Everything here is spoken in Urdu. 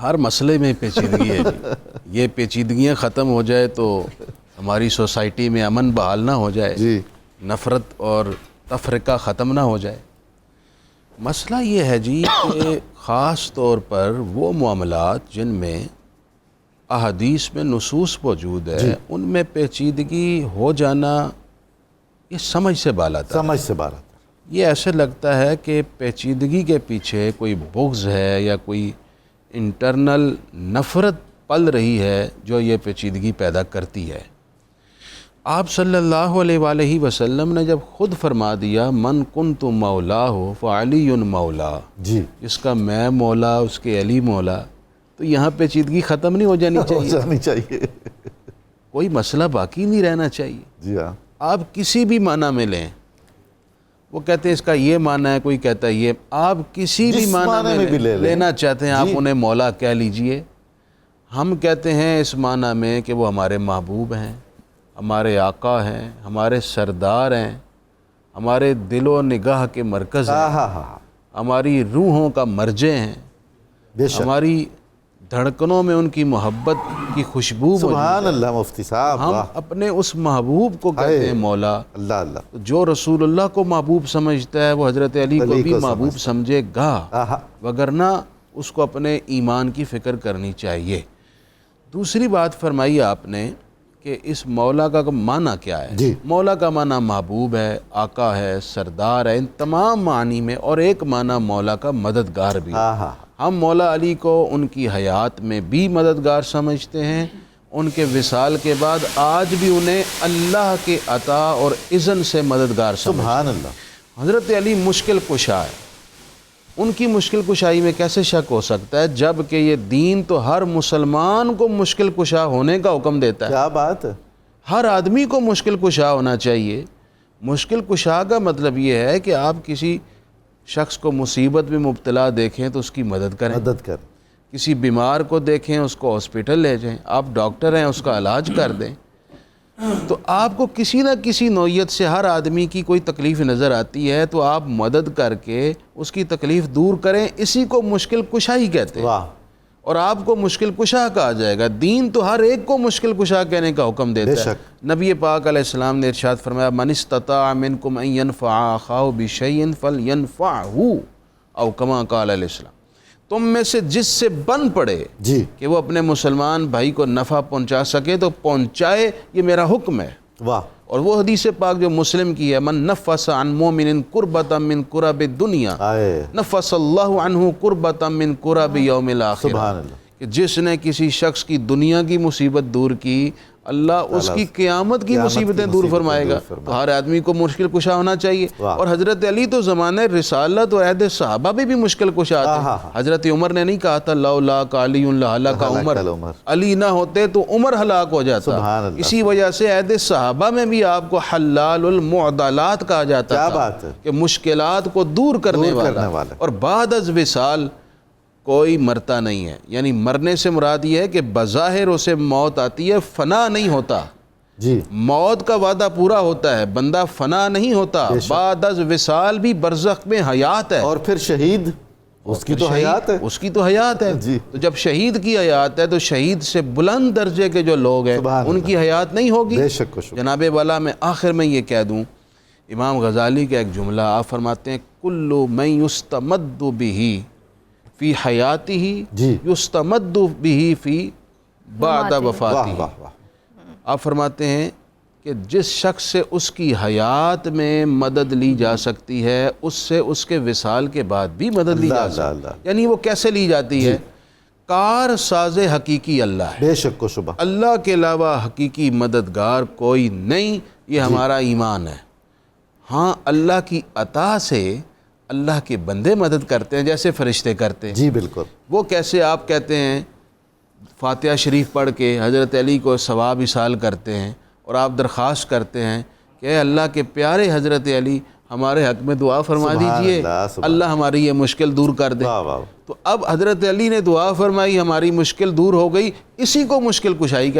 ہر مسئلے میں پیچیدگی ہے جی. یہ پیچیدگیاں ختم ہو جائے تو ہماری سوسائٹی میں امن بحال نہ ہو جائے, جی نفرت اور تفرقہ ختم نہ ہو جائے. مسئلہ یہ ہے جی کہ خاص طور پر وہ معاملات جن میں احادیث میں نصوص موجود ہے ان میں پیچیدگی ہو جانا یہ سمجھ سے بالا تر. سمجھ سے بالا تر. یہ ایسے لگتا ہے کہ پیچیدگی کے پیچھے کوئی بغض ہے یا کوئی انٹرنل نفرت پل رہی ہے جو یہ پیچیدگی پیدا کرتی ہے. آپ صلی اللہ علیہ وآلہ وسلم نے جب خود فرما دیا من کنت مولا ہو فعلی مولا, جی جس کا میں مولا اس کے علی مولا, تو یہاں پیچیدگی ختم نہیں ہو جانی چاہیے. کوئی مسئلہ باقی نہیں رہنا چاہیے. جی ہاں. آپ کسی بھی معنی میں لیں, وہ کہتے ہیں اس کا یہ معنی ہے, کوئی کہتا ہے یہ, آپ کسی بھی معنی میں لینا چاہتے ہیں آپ انہیں مولا کہہ لیجئے. ہم کہتے ہیں اس معنی میں کہ وہ ہمارے محبوب ہیں, ہمارے آقا ہیں, ہمارے سردار ہیں, ہمارے دل و نگاہ کے مرکز ہیں, ہماری روحوں کا مرجع ہیں, ہماری دھڑکنوں میں ان کی محبت کی خوشبو موجود ہے. سبحان اللہ مفتی صاحب. ہم اپنے اس محبوب کو کہتے ہیں مولا. اللہ اللہ. جو رسول اللہ کو محبوب سمجھتا ہے وہ حضرت علی کو بھی محبوب سمجھے گا, وگرنہ اس کو اپنے ایمان کی فکر کرنی چاہیے. دوسری بات فرمائی آپ نے کہ اس مولا کا معنی کیا ہے. مولا کا معنی محبوب ہے, آقا ہے, سردار ہے, ان تمام معنی میں, اور ایک معنی مولا کا مددگار بھی. ہم مولا علی کو ان کی حیات میں بھی مددگار سمجھتے ہیں, ان کے وصال کے بعد آج بھی انہیں اللہ کے عطا اور اذن سے مددگار سمجھتے ہیں. سبحان اللہ. حضرت علی مشکل کشا ہے, ان کی مشکل کشائی میں کیسے شک ہو سکتا ہے جب کہ یہ دین تو ہر مسلمان کو مشکل کشا ہونے کا حکم دیتا ہے. کیا بات ہے. ہر آدمی کو مشکل کشا ہونا چاہیے. مشکل کشا کا مطلب یہ ہے کہ آپ کسی شخص کو مصیبت میں مبتلا دیکھیں تو اس کی مدد کریں. کسی بیمار کو دیکھیں اس کو ہاسپٹل لے جائیں. آپ ڈاکٹر ہیں, اس کا علاج کر دیں. تو آپ کو کسی نہ کسی نوعیت سے ہر آدمی کی کوئی تکلیف نظر آتی ہے تو آپ مدد کر کے اس کی تکلیف دور کریں. اسی کو مشکل کشا ہی کہتے ہیں. اور آپ کو مشکل کشا کہا جائے گا. دین تو ہر ایک کو مشکل کشا کہنے کا حکم دیتا ہے. نبی پاک علیہ السلام نے ارشاد فرمایا من استطاع منکم ان ينفع اخاه بشیء فلینفعه, او کما قال علیہ السلام, تم میں سے جس سے بن پڑے کہ وہ اپنے مسلمان بھائی کو نفع پہنچا سکے تو پہنچائے, یہ میرا حکم ہے. اور وہ حدیث پاک جو مسلم کی ہے, من نفس عن مومن کربۃ من کرب الدنیا نفس اللہ عنہ کربۃ من کرب یوم الاخرہ, کہ جس نے کسی شخص کی دنیا کی مصیبت دور کی اللہ اس کی قیامت کی مصیبتیں دور فرمائے گا. تو ہر آدمی کو مشکل کشا ہونا چاہیے. اور حضرت علی تو زمانے رسالت اور عہد صحابہ بھی مشکل کشا تھے. حضرت عمر نے نہیں کہا تھا لولا علی لہلک عمر, علی نہ ہوتے تو عمر ہلاک ہو جاتا. اسی وجہ سے عہد صحابہ میں بھی آپ کو حلال المعضلات کہا جاتا تھا, کہ مشکلات کو دور کرنے والا. اور بعد از وصال کوئی مرتا نہیں ہے. یعنی مرنے سے مراد یہ ہے کہ بظاہر اسے موت آتی ہے, فنا نہیں ہوتا. موت کا وعدہ پورا ہوتا ہے, بندہ فنا نہیں ہوتا. بعد از وصال بھی برزخ میں حیات ہے. اور پھر شہید, اس کی تو حیات ہے. تو جب شہید کی حیات ہے تو شہید سے بلند درجے کے جو لوگ ہیں ان کی حیات نہیں ہوگی. جناب والا میں آخر میں یہ کہہ دوں, امام غزالی کا ایک جملہ آپ فرماتے ہیں کل من یستمد بہ فی حیاتہ یستمد بہ فی بعد وفاتہ. آپ فرماتے ہیں کہ جس شخص سے اس کی حیات میں مدد لی جا سکتی ہے اس سے اس کے وصال کے بعد بھی مدد لی جا سکتی ہے. یعنی وہ کیسے لی جاتی ہے؟ کار ساز حقیقی اللہ ہے, بے شک و شبہ اللہ کے علاوہ حقیقی مددگار کوئی نہیں. یہ ہمارا ایمان ہے. ہاں اللہ کی عطا سے اللہ کے بندے مدد کرتے ہیں جیسے فرشتے کرتے ہیں. بالکل. وہ کیسے؟ آپ کہتے ہیں فاتحہ شریف پڑھ کے حضرت علی کو ثواب ایصال کرتے ہیں اور آپ درخواست کرتے ہیں کہ اے اللہ کے پیارے حضرت علی ہمارے حق میں دعا فرما دیجئے, اللہ ہماری یہ مشکل دور کر دے. تو اب حضرت علی نے دعا فرمائی, ہماری مشکل دور ہو گئی. اسی کو مشکل کشائی کہتے ہیں.